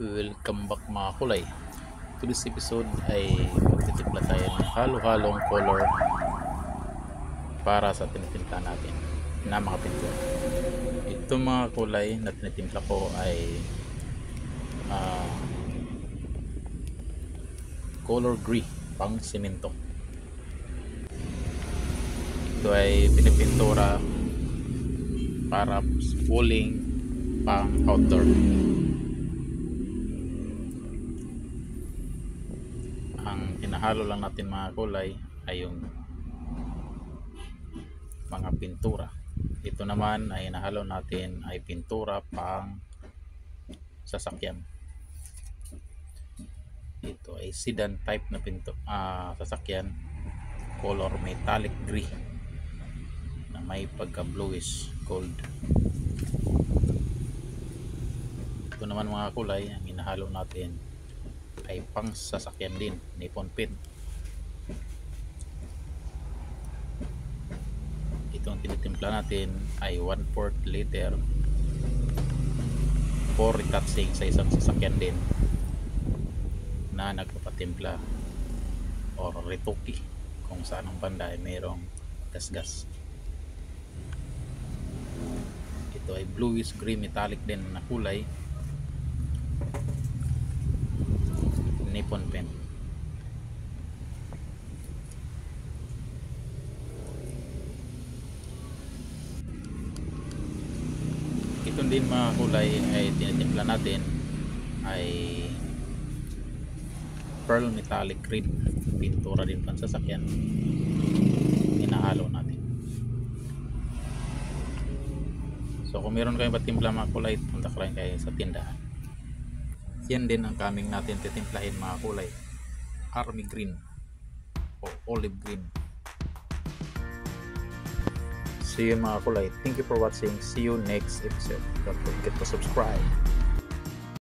Welcome back mga kulay. To this episode ay magtitimpla tayo ng halo-halong color para sa tinitimpla natin na mga pintura. Ito mga kulay na tinitimpla ko ay color gray pang simento. Ito ay pinipintura para walling pang outdoor. Ang hinahalo lang natin mga kulay ay yung mga pintura. Ito naman ay hinahalo natin ay pintura pang sasakyan. Ito ay sedan type na sasakyan, color metallic gray na may pagka bluish gold. Ito naman mga kulay ang hinahalo natin ay pang sasakyan din, nippon pin. Itong tinitimpla natin ay 1/4 liter for retouching sa isang sasakyan din na nagpapatimpla or retoki kung saan ang banda ay mayroong gasgas. Ito ay bluish gray metallic din na kulay, nippon pen. Ito din mga kulay ay tinitimpla natin ay pearl metallic red, pintura din pang sasakyan, hinahalo natin. So kung meron kayong patimpla mga kulay, punta ka lang kayo sa tindahan. Yan din ang kaming natin titimplahin mga kulay, army green o olive green. See you mga kulay. Thank you for watching. See you next episode. Don't forget to subscribe.